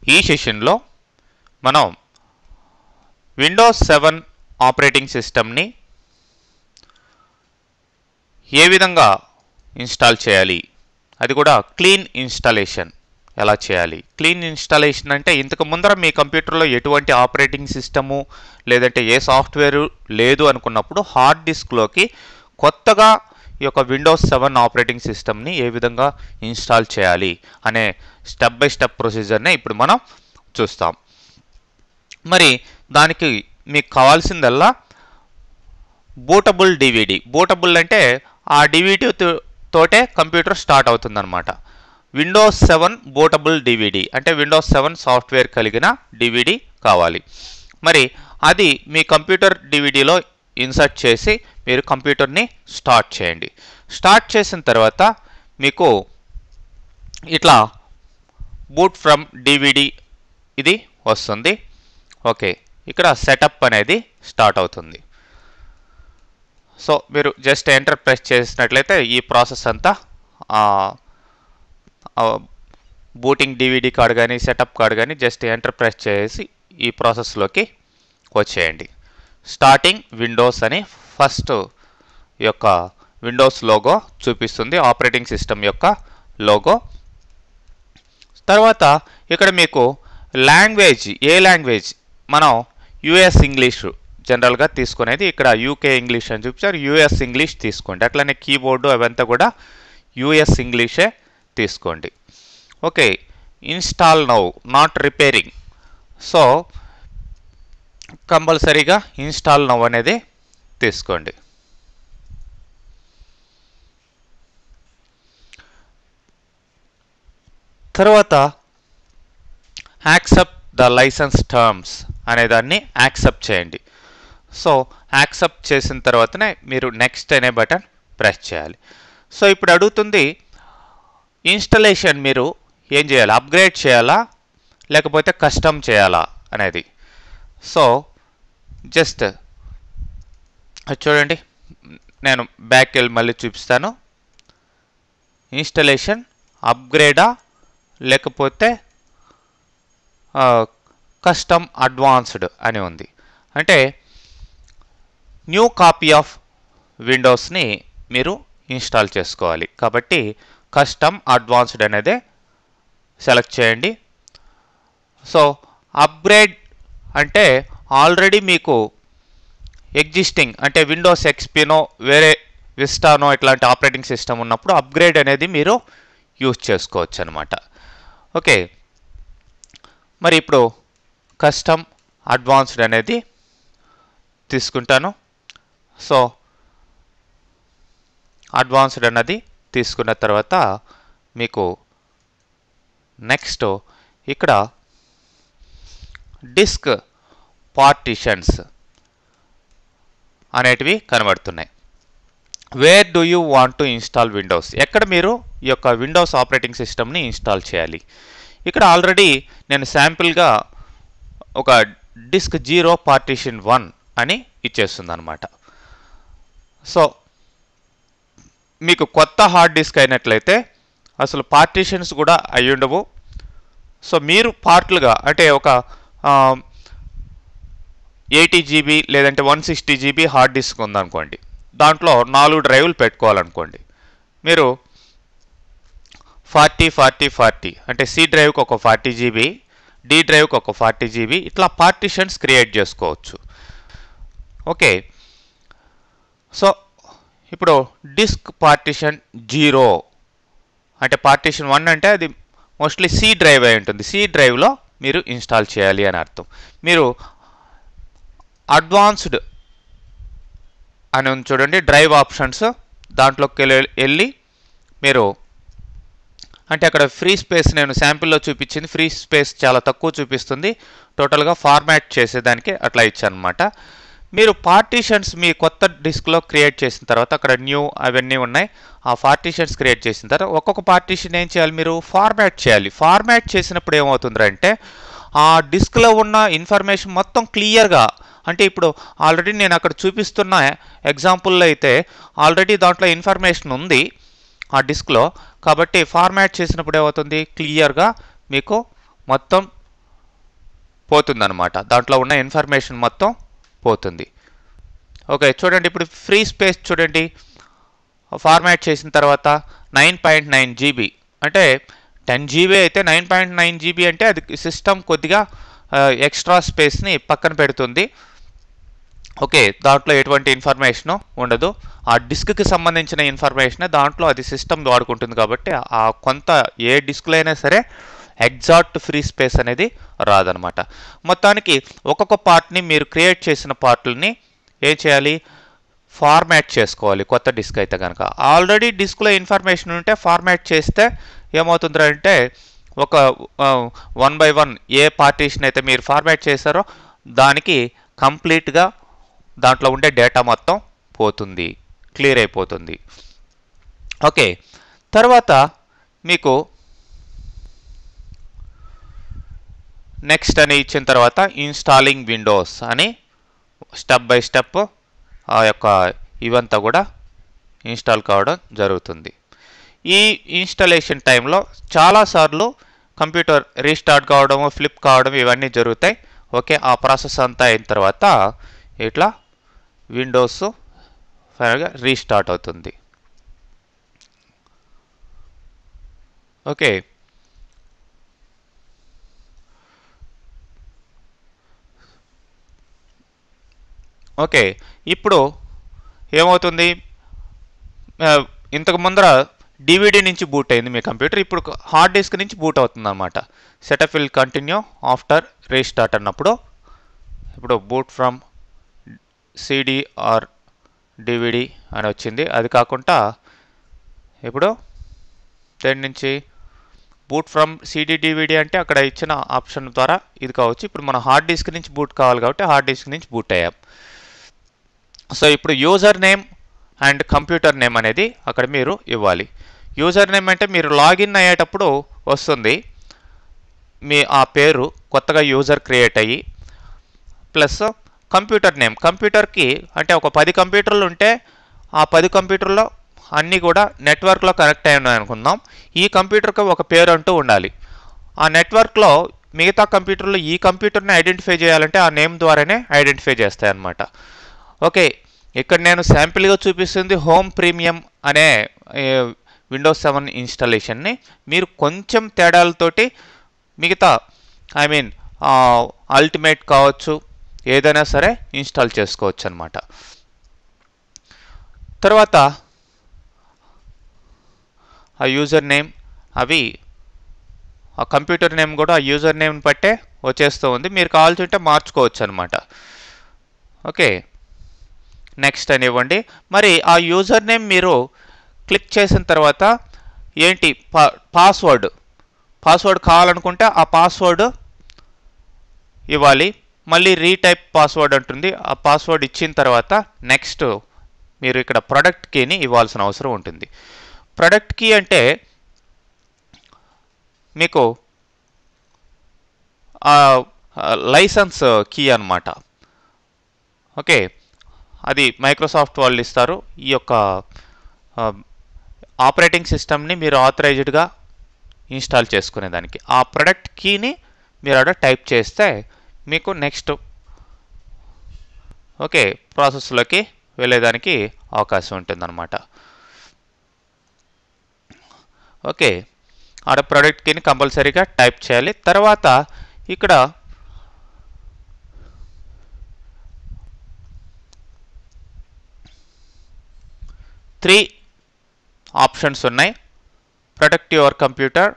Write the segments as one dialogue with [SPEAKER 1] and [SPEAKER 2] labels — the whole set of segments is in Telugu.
[SPEAKER 1] ఈ సెషన్లో మనం విండోస్ 7 ఆపరేటింగ్ సిస్టమ్ని ఏ విధంగా ఇన్స్టాల్ చేయాలి, అది కూడా క్లీన్ ఇన్స్టాలేషన్ ఎలా చేయాలి. క్లీన్ ఇన్స్టాలేషన్ అంటే ఇంతకు ముందర మీ కంప్యూటర్లో ఎటువంటి ఆపరేటింగ్ సిస్టము లేదంటే ఏ సాఫ్ట్వేరు లేదు అనుకున్నప్పుడు హార్డ్ డిస్క్లోకి కొత్తగా ఈ యొక్క విండోస్ 7 ఆపరేటింగ్ సిస్టమ్ని ఏ విధంగా ఇన్స్టాల్ చేయాలి అనే స్టెప్ బై స్టెప్ ప్రొసీజర్నే ఇప్పుడు మనం చూస్తాం. మరి దానికి మీకు కావాల్సిందల్లా బూటబుల్ డివిడి. బూటబుల్ అంటే ఆ డివిడి తోటే కంప్యూటర్ స్టార్ట్ అవుతుందన్నమాట. విండోస్ 7 బూటబుల్ డివిడి అంటే విండోస్ 7 సాఫ్ట్వేర్ కలిగిన డివిడి కావాలి. మరి అది మీ కంప్యూటర్ డివిడిలో ఇన్సర్ట్ చేసి మీరు కంప్యూటర్ని స్టార్ట్ చేయండి. స్టార్ట్ చేసిన తర్వాత మీకు ఇట్లా బూట్ ఫ్రమ్ డివిడి ఇది వస్తుంది. ఓకే, ఇక్కడ సెటప్ అనేది స్టార్ట్ అవుతుంది. సో మీరు జస్ట్ ఎంటర్ ప్రెస్ చేసినట్లయితే ఈ ప్రాసెస్ అంతా బూటింగ్ డివిడి కార్డ్ కానీ సెటప్ కార్డ్ కానీ జస్ట్ ఎంటర్ ప్రెస్ చేసి ఈ ప్రాసెస్లోకి వచ్చేయండి. స్టార్టింగ్ విండోస్ అని ఫస్ట్ యొక్క విండోస్ లోగో చూపిస్తుంది, ఆపరేటింగ్ సిస్టమ్ యొక్క లోగో. తర్వాత ఇక్కడ మీకు లాంగ్వేజ్, ఏ లాంగ్వేజ్ మనం యుఎస్ ఇంగ్లీష్ జనరల్గా తీసుకునేది, ఇక్కడ యూకే ఇంగ్లీష్ అని చూపించారు, యుఎస్ ఇంగ్లీష్ తీసుకోండి. అట్లనే కీబోర్డు అవంతా కూడా యుఎస్ ఇంగ్లీషే తీసుకోండి. Okay, install now not repairing. So కంపల్సరీగా ఇన్స్టాల్ నౌ అనేది తీసుకోండి. తర్వాత యాక్సెప్ట్ ద లైసెన్స్ టర్మ్స్ అనేదాన్ని యాక్సెప్ట్ చేయండి. సో యాక్సెప్ట్ చేసిన తర్వాతనే మీరు నెక్స్ట్ అనే బటన్ ప్రెస్ చేయాలి. సో ఇప్పుడు అడుగుతుంది ఇన్స్టలేషన్ మీరు ఏం చేయాలి, అప్గ్రేడ్ చేయాలా లేకపోతే కస్టమ్ చేయాలా అనేది. సో జస్ట్ చూడండి, నేను బ్యాక్ వెళ్ళి మళ్ళీ చూపిస్తాను. ఇన్స్టలేషన్ అప్గ్రేడా లేకపోతే కస్టమ్ అడ్వాన్స్డ్ అని ఉంది. అంటే న్యూ కాపీ ఆఫ్ విండోస్ని మీరు ఇన్స్టాల్ చేసుకోవాలి కాబట్టి కస్టమ్ అడ్వాన్స్డ్ అనేది సెలెక్ట్ చేయండి. సో అప్గ్రేడ్ అంటే ఆల్రెడీ మీకు ఎగ్జిస్టింగ్ అంటే విండోస్ ఎక్స్పీనో వేరే విస్టానో ఇట్లాంటి ఆపరేటింగ్ సిస్టమ్ ఉన్నప్పుడు అప్గ్రేడ్ అనేది మీరు యూజ్ చేసుకోవచ్చు అనమాట. ఓకే, మరి ఇప్పుడు కస్టమ్ అడ్వాన్స్డ్ అనేది తీసుకుంటాను. సో అడ్వాన్స్డ్ అన్నది తీసుకున్న తర్వాత మీకు నెక్స్ట్ ఇక్కడ డిస్క్ పార్టిషన్స్ అనేటివి కనబడుతున్నాయి. Where do you want to install Windows, ఎక్కడ మీరు ఈ యొక్క విండోస్ ఆపరేటింగ్ సిస్టమ్ని ఇన్స్టాల్ చేయాలి. ఇక్కడ ఆల్రెడీ నేను శాంపిల్గా ఒక డిస్క్ 0 పార్టిషన్ 1 అని ఇచ్చేస్తుంది అనమాట. సో మీకు కొత్త హార్డ్ డిస్క్ అయినట్లయితే అసలు పార్టిషన్స్ కూడా అయి ఉండవు. సో మీరు పార్ట్లుగా అంటే ఒక 80 GB లేదంటే 160 GB హార్డ్ డిస్క్ ఉందనుకోండి, దాంట్లో 4 డ్రైవ్లు పెట్టుకోవాలనుకోండి, మీరు 40 అంటే సి డ్రైవ్కి ఒక 40 GB, డి డ్రైవ్కి ఒక 40 GB ఇట్లా పార్టిషన్స్ క్రియేట్ చేసుకోవచ్చు. ఓకే, సో ఇప్పుడు డిస్క్ పార్టిషన్ 0 అంటే పార్టిషన్ 1 అంటే అది మోస్ట్లీ సి డ్రైవ్ అయి ఉంటుంది. సి డ్రైవ్లో మీరు ఇన్స్టాల్ చేయాలి అని అర్థం. మీరు అడ్వాన్స్డ్ అని చూడండి, డ్రైవ్ ఆప్షన్స్ దాంట్లోకి వెళ్ళి మీరు అంటే అక్కడ ఫ్రీ స్పేస్ నేను శాంపిల్లో చూపించింది, ఫ్రీ స్పేస్ చాలా తక్కువ చూపిస్తుంది. టోటల్గా ఫార్మాట్ చేసేదానికి అట్లా ఇచ్చాను అనమాట. మీరు పార్టిషన్స్ మీ కొత్త డిస్క్లో క్రియేట్ చేసిన తర్వాత అక్కడ న్యూ అవన్నీ ఉన్నాయి. ఆ పార్టిషన్స్ క్రియేట్ చేసిన తర్వాత ఒక్కొక్క పార్టిషన్ ఏం చేయాలి, మీరు ఫార్మాట్ చేయాలి. ఫార్మాట్ చేసినప్పుడు ఏమవుతుందంటే ఆ డిస్క్లో ఉన్న ఇన్ఫర్మేషన్ మొత్తం క్లియర్గా, అంటే ఇప్పుడు ఆల్రెడీ నేను అక్కడ చూపిస్తున్న ఎగ్జాంపుల్లో అయితే ఆల్రెడీ దాంట్లో ఇన్ఫర్మేషన్ ఉంది ఆ డిస్క్లో, కాబట్టి ఫార్మాట్ చేసినప్పుడు ఏమవుతుంది, క్లియర్గా మీకు మొత్తం పోతుందన్నమాట. దాంట్లో ఉన్న ఇన్ఫర్మేషన్ మొత్తం పోతుంది. ఓకే, చూడండి ఇప్పుడు ఫ్రీ స్పేస్ చూడండి, ఫార్మాట్ చేసిన తర్వాత 9.9 GB అంటే 10 GB అయితే 9.9 GB అంటే అది సిస్టమ్ కొద్దిగా ఎక్స్ట్రా స్పేస్ని పక్కన పెడుతుంది. ఓకే, దాంట్లో ఎటువంటి ఇన్ఫర్మేషను ఉండదు. ఆ డిస్క్కి సంబంధించిన ఇన్ఫర్మేషన్ దాంట్లో అది సిస్టమ్ వాడుకుంటుంది కాబట్టి ఆ కొంత ఏ డిస్క్లో అయినా సరే ఎగ్జాక్ట్ ఫ్రీ స్పేస్ అనేది రాదనమాట. మొత్తానికి ఒక్కొక్క పార్ట్ని మీరు క్రియేట్ చేసిన పార్ట్లని ఏం చేయాలి, ఫార్మాట్ చేసుకోవాలి. కొత్త డిస్క్ అయితే కనుక ఆల్రెడీ డిస్క్లో ఇన్ఫర్మేషన్ ఉంటే ఫార్మాట్ చేస్తే ఏమవుతుందంటే ఒక 1 by 1 ఏ పార్టీషన్ అయితే మీరు ఫార్మాట్ చేశారో దానికి కంప్లీట్గా దాంట్లో ఉండే డేటా మొత్తం పోతుంది, క్లియర్ అయిపోతుంది. ఓకే, తర్వాత మీకు నెక్స్ట్ అని ఇచ్చిన తర్వాత ఇన్స్టాలింగ్ విండోస్ అని స్టెప్ బై స్టెప్ ఆ యొక్క ఇవంతా కూడా ఇన్స్టాల్ కావడం జరుగుతుంది. ఈ ఇన్స్టాలేషన్ టైంలో చాలాసార్లు కంప్యూటర్ రీస్టార్ట్ కావడము, ఫ్లిప్ కావడం ఇవన్నీ జరుగుతాయి. ఓకే, ఆ ప్రాసెస్ అంతా అయిన తర్వాత ఇట్లా విండోస్ ఫైనల్గా రీస్టార్ట్ అవుతుంది. ఓకే, ఓకే ఇప్పుడు ఏమవుతుంది, ఇంతకు ముందర డివిడి నుంచి బూట్ అయింది మీ కంప్యూటర్, ఇప్పుడు హార్డ్ డిస్క్ నుంచి బూట్ అవుతుంది అన్నమాట. Setup will continue after restart అన్నప్పుడు ఇప్పుడు boot from CD or DVD అని వచ్చింది. అది కాకుండా ఇప్పుడు దేని నుంచి బూట్ ఫ్రమ్ సిడి డివిడి అంటే అక్కడ ఇచ్చిన ఆప్షన్ ద్వారా ఇది కావచ్చు. ఇప్పుడు మన హార్డ్ డిస్క్ నుంచి బూట్ కావాలి కాబట్టి హార్డ్ డిస్క్ నుంచి బూట్ అయ్యాం. సో ఇప్పుడు user name and computer name అనేది అక్కడ మీరు ఇవ్వాలి. యూజర్ నేమ్ అంటే మీరు లాగిన్ అయ్యేటప్పుడు వస్తుంది మీ ఆ పేరు కొత్తగా యూజర్ క్రియేట్ అయ్యి, ప్లస్ కంప్యూటర్ నేమ్, కంప్యూటర్కి అంటే ఒక 10 కంప్యూటర్లు ఉంటే ఆ 10 కంప్యూటర్లో అన్నీ కూడా నెట్వర్క్లో కనెక్ట్ అయి ఉన్నాయి అనుకుందాం. ఈ కంప్యూటర్కి ఒక పేరు అంటూ ఉండాలి. ఆ నెట్వర్క్లో మిగతా కంప్యూటర్లో ఈ కంప్యూటర్ని ఐడెంటిఫై చేయాలంటే ఆ నేమ్ ద్వారానే ఐడెంటిఫై చేస్తాయి అన్నమాట. ఓకే, ఇక్కడ నేను శాంపిల్గా చూపిస్తుంది హోమ్ ప్రీమియం అనే విండోస్ 7 ఇన్స్టాలేషన్ని. మీరు కొంచెం తేడాలతోటి మిగతా అల్టిమేట్ కావచ్చు ఏదైనా సరే ఇన్స్టాల్ చేసుకోవచ్చు అన్నమాట. తర్వాత ఆ యూజర్ నేమ్ అవి ఆ కంప్యూటర్ నేమ్ కూడా ఆ యూజర్ నేమ్ని బట్టే వచ్చేస్తూ ఉంది, మీరు కావాల్సి ఉంటే మార్చుకోవచ్చు అనమాట. ఓకే, నెక్స్ట్ అని ఇవ్వండి. మరి ఆ యూజర్ నేమ్ మీరు క్లిక్ చేసిన తర్వాత ఏంటి పాస్వర్డ్ కావాలనుకుంటే ఆ పాస్వర్డ్ ఇవ్వాలి. మళ్ళీ రీటైప్ పాస్వర్డ్ అంటుంది. ఆ పాస్వర్డ్ ఇచ్చిన తర్వాత నెక్స్ట్ మీరు ఇక్కడ ప్రొడక్ట్ కీని ఇవ్వాల్సిన అవసరం ఉంటుంది. ప్రొడక్ట్ కీ అంటే మీకు లైసెన్స్ కీ అన్నమాట. ఓకే, అది మైక్రోసాఫ్ట్ వాళ్ళు ఇస్తారు. ఈ యొక్క ఆపరేటింగ్ సిస్టమ్ని మీరు ఆథరైజ్డ్గా ఇన్స్టాల్ చేసుకునేదానికి ఆ ప్రొడక్ట్ కీని మీరు అక్కడ టైప్ చేస్తే మీకు నెక్స్ట్ ఓకే ప్రాసెస్లోకి వెళ్ళేదానికి అవకాశం ఉంటుందన్నమాట. ఓకే, ఆడ ప్రొడక్ట్ కీని కంపల్సరీగా టైప్ చేయాలి. తర్వాత ఇక్కడ త్రీ ఆప్షన్స్ ఉన్నాయి, protect your computer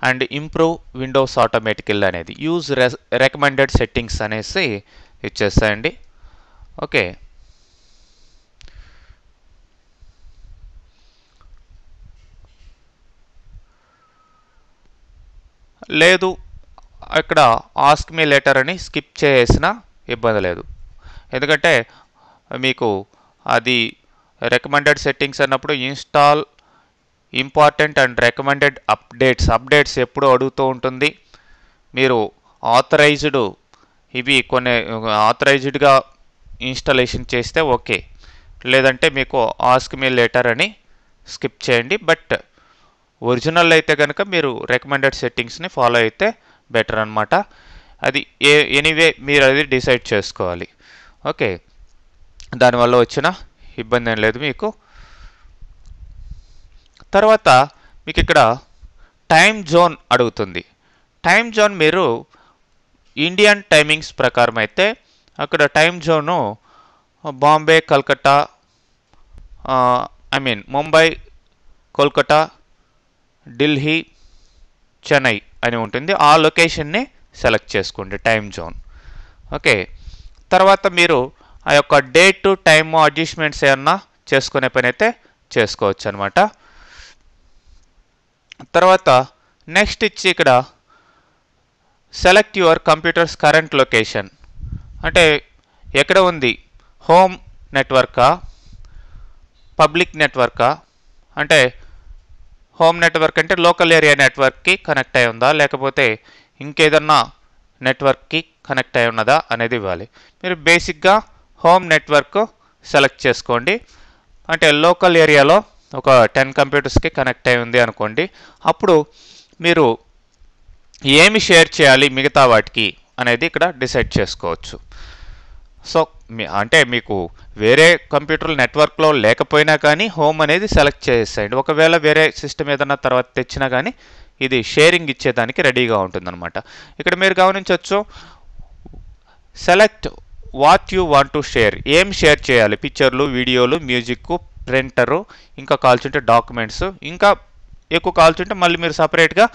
[SPEAKER 1] and improve Windows automatically అనేది, యూజ్ రికమెండెడ్ సెట్టింగ్స్ అనేసి ఇచ్చేస్తాయండి. ఓకే, లేదు ఇక్కడ ఆస్క్ మీ లెటర్ అని స్కిప్ చేసిన ఇబ్బంది లేదు, ఎందుకంటే మీకు అది రికమెండెడ్ సెట్టింగ్స్ అన్నప్పుడు install important and recommended updates ఎప్పుడు అడుగుతూ ఉంటుంది. మీరు ఆథరైజ్డ్ ఇవి కొన్ని ఆథరైజ్డ్గా ఇన్స్టాలేషన్ చేస్తే ఓకే, లేదంటే మీకు ఆస్క్ మీ లెటర్ అని స్కిప్ చేయండి. బట్ ఒరిజినల్ అయితే కనుక మీరు రికమెండెడ్ సెట్టింగ్స్ని ఫాలో అయితే బెటర్ అనమాట. అది ఎనీవే మీరు అది డిసైడ్ చేసుకోవాలి. ఓకే, దానివల్ల వచ్చిన ఇబ్బంది ఏం లేదు మీకు. తర్వాత మీకు ఇక్కడ టైం జోన్ అడుగుతుంది. టైం జోన్ మీరు ఇండియన్ టైమింగ్స్ ప్రకారం అయితే అక్కడ టైం జోను బాంబే, కల్కట్టా, ముంబై, కోల్కతా, ఢిల్లీ, చెన్నై అని ఉంటుంది. ఆ లొకేషన్ని సెలెక్ట్ చేసుకోండి టైం జోన్. ఓకే, తర్వాత మీరు ఆ యొక్క డేట్ టైమ్ అడ్జస్ట్మెంట్స్ ఏమన్నా చేసుకునే పని అయితే చేసుకోవచ్చు అనమాట. తర్వాత నెక్స్ట్ ఇచ్చి ఇక్కడ select your computers current location అంటే ఎక్కడ ఉంది, హోమ్ నెట్వర్కా, పబ్లిక్ నెట్వర్కా, అంటే హోమ్ నెట్వర్క్ అంటే లోకల్ ఏరియా నెట్వర్క్కి కనెక్ట్ అయి ఉందా లేకపోతే ఇంకేదన్నా నెట్వర్క్కి కనెక్ట్ అయి ఉన్నదా అనేది ఇవ్వాలి. మీరు బేసిక్గా హోమ్ నెట్వర్క్ సెలెక్ట్ చేసుకోండి. అంటే లోకల్ ఏరియాలో ఒక 10 కంప్యూటర్స్కి కనెక్ట్ అయి ఉంది అనుకోండి. అప్పుడు మీరు ఏమి షేర్ చేయాలి మిగతా వాటికి అనేది ఇక్కడ డిసైడ్ చేసుకోవచ్చు. సో అంటే మీకు వేరే కంప్యూటర్ నెట్వర్క్లో లేకపోయినా కానీ హోమ్ అనేది సెలెక్ట్ చేసేయండి. ఒకవేళ వేరే సిస్టమ్ ఏదన్నా తర్వాత తెచ్చినా కానీ ఇది షేరింగ్ ఇచ్చేదానికి రెడీగా ఉంటుందన్నమాట. ఇక్కడ మీరు గమనించవచ్చు, select what you want to share, ఏం షేర్ చేయాలి, పిక్చర్లు, వీడియోలు, మ్యూజిక్, ప్రింటరు, ఇంకా కావాల్సింటే డాక్యుమెంట్స్, ఇంకా ఎక్కువ కావాల్సింటే మళ్ళీ మీరు సపరేట్గా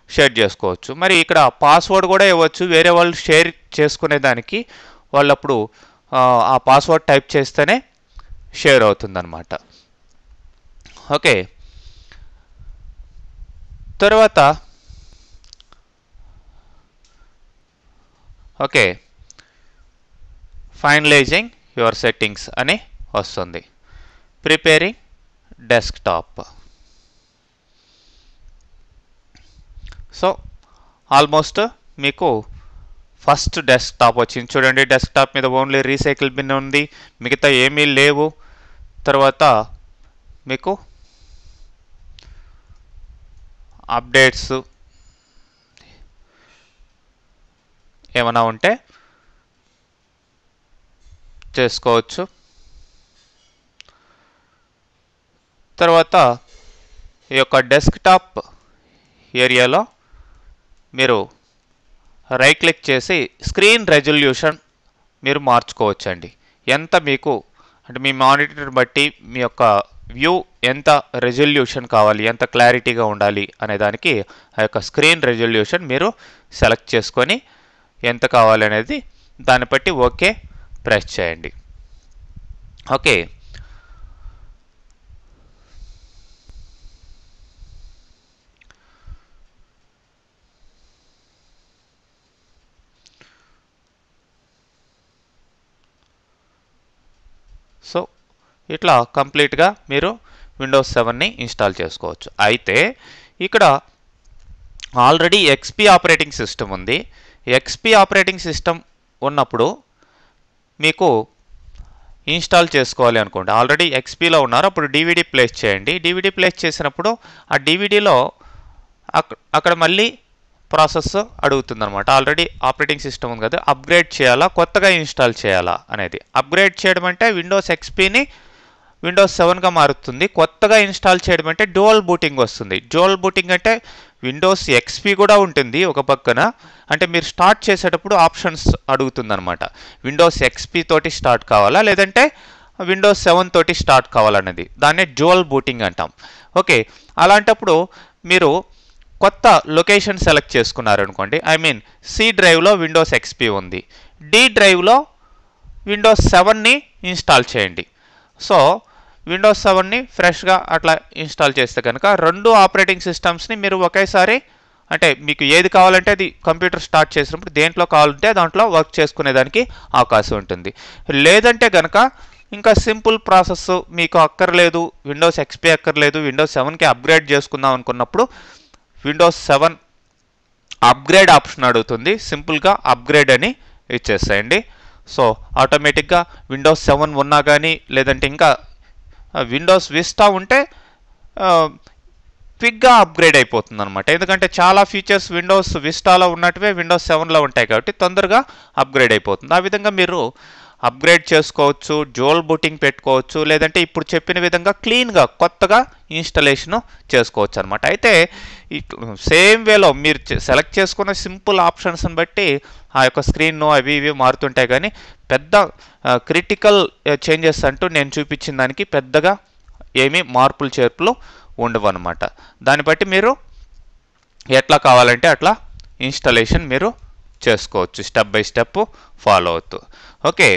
[SPEAKER 1] షేర్ చేసుకోవచ్చు. మరి ఇక్కడ పాస్వర్డ్ కూడా ఇవ్వచ్చు. వేరే వాళ్ళు షేర్ చేసుకునేదానికి వాళ్ళప్పుడు ఆ పాస్వర్డ్ టైప్ చేస్తేనే షేర్ అవుతుందన్నమాట. ఓకే, తర్వాత ఓకే ఫైనలైజింగ్ యువర్ సెట్టింగ్స్ అని వస్తుంది. Preparing desktop. సో ఆల్మోస్ట్ మీకు ఫస్ట్ డెస్క్టాప్ వచ్చింది చూడండి. డెస్క్టాప్ మీద ఓన్లీ రీసైకిల్ బిన్ ఉంది, మిగతా ఏమీ లేవు. తర్వాత మీకు అప్డేట్స్ ఏమైనా ఉంటే చేసుకోవచ్చు. తర్వాత ఈ యొక్క డెస్క్టాప్ ఏరియాలో మీరు రైట్ క్లిక్ చేసి స్క్రీన్ రెజల్యూషన్ మీరు మార్చుకోవచ్చండి. ఎంత మీకు అంటే మీ మానిటర్ బట్టి మీ యొక్క వ్యూ ఎంత రెజల్యూషన్ కావాలి, ఎంత క్లారిటీగా ఉండాలి అనే దానికి ఆ యొక్క స్క్రీన్ రెజల్యూషన్ మీరు సెలెక్ట్ చేసుకొని ఎంత కావాలి అనేది దాన్ని బట్టి ఓకే ప్రెస్ చేయండి. ఓకే, సో ఇట్లా కంప్లీట్గా మీరు విండోస్ 7ని ఇన్స్టాల్ చేసుకోవచ్చు. అయితే ఇక్కడ ఆల్రెడీ ఎక్స్పీ ఆపరేటింగ్ సిస్టమ్ ఉంది. ఎక్స్పీ ఆపరేటింగ్ సిస్టమ్ ఉన్నప్పుడు మీకు ఇన్స్టాల్ చేసుకోవాలి అనుకోండి. ఆల్రెడీ ఎక్స్పీలో ఉన్నారు, అప్పుడు డివిడి ప్లేస్ చేయండి. డివిడి ప్లేస్ చేసినప్పుడు ఆ డివిడిలో అక్కడ మళ్ళీ ప్రాసెస్ అడుగుతుందన్నమాట. ఆల్రెడీ ఆపరేటింగ్ సిస్టమ్ ఉంది కదా, అప్గ్రేడ్ చేయాలా కొత్తగా ఇన్స్టాల్ చేయాలా అనేది. అప్గ్రేడ్ చేయడం అంటే విండోస్ ఎక్స్పీని విండోస్ 7గా మారుతుంది. కొత్తగా ఇన్స్టాల్ చేయడం అంటే డ్యూయల్ బూటింగ్ వస్తుంది. డ్యూయల్ బూటింగ్ అంటే విండోస్ ఎక్స్పీ కూడా ఉంటుంది ఒక పక్కన. అంటే మీరు స్టార్ట్ చేసేటప్పుడు ఆప్షన్స్ అడుగుతుందన్నమాట. విండోస్ ఎక్స్పీ తోటి స్టార్ట్ కావాలా లేదంటే విండోస్ 7 తోటి స్టార్ట్ కావాలన్నది, దాన్నే డ్యూయల్ బూటింగ్ అంటాం. ఓకే, అలాంటప్పుడు మీరు కొత్త లొకేషన్ సెలెక్ట్ చేసుకున్నారనుకోండి. సి డ్రైవ్లో విండోస్ ఎక్స్పీ ఉంది, డి డ్రైవ్లో విండోస్ 7ని ఇన్స్టాల్ చేయండి. సో విండోస్ 7ని ఫ్రెష్గా అట్లా ఇన్స్టాల్ చేస్తే కనుక రెండు ఆపరేటింగ్ సిస్టమ్స్ని మీరు ఒకేసారి అంటే మీకు ఏది కావాలంటే అది కంప్యూటర్ స్టార్ట్ చేసినప్పుడు దేంట్లో కావాలంటే దాంట్లో వర్క్ చేసుకునేదానికి అవకాశం ఉంటుంది. లేదంటే కనుక ఇంకా సింపుల్ ప్రాసెస్ మీకు అక్కర్లేదు, విండోస్ ఎక్స్పీ అక్కర్లేదు, విండోస్ 7కి అప్గ్రేడ్ చేసుకుందాం అనుకున్నప్పుడు విండోస్ 7 అప్గ్రేడ్ ఆప్షన్ అడుగుతుంది. సింపుల్గా అప్గ్రేడ్ అని ఇచ్చేసేయండి. సో ఆటోమేటిక్గా విండోస్ 7 ఉన్నా కానీ లేదంటే ఇంకా విండోస్ విస్టా ఉంటే క్విక్గా అప్గ్రేడ్ అయిపోతుంది అనమాట. ఎందుకంటే చాలా ఫీచర్స్ విండోస్ విస్టాలో ఉన్నట్టువే విండోస్ 7లో ఉంటాయి కాబట్టి తొందరగా అప్గ్రేడ్ అయిపోతుంది. ఆ విధంగా మీరు అప్గ్రేడ్ చేసుకోవచ్చు, డ్యూయల్ బూటింగ్ పెట్టుకోవచ్చు, లేదంటే ఇప్పుడు చెప్పిన విధంగా క్లీన్గా కొత్తగా ఇన్స్టలేషను చేసుకోవచ్చు అనమాట. అయితే సేమ్ వేలో మీరు సెలెక్ట్ చేసుకున్న సింపుల్ ఆప్షన్స్ని బట్టి ఆ యొక్క స్క్రీన్ అవి ఇవి మారుతుంటాయి, కానీ పెద్ద క్రిటికల్ చేంజెస్ అంటూ నేను చూపించిన దానికి పెద్దగా ఏమీ మార్పులు చేర్పులు ఉండవు అనమాట. దాన్ని బట్టి మీరు ఎట్లా కావాలంటే అట్లా ఇన్స్టాలేషన్ మీరు చేసుకోవచ్చు, స్టెప్ బై స్టెప్ ఫాలో అవుతూ. ఓకే.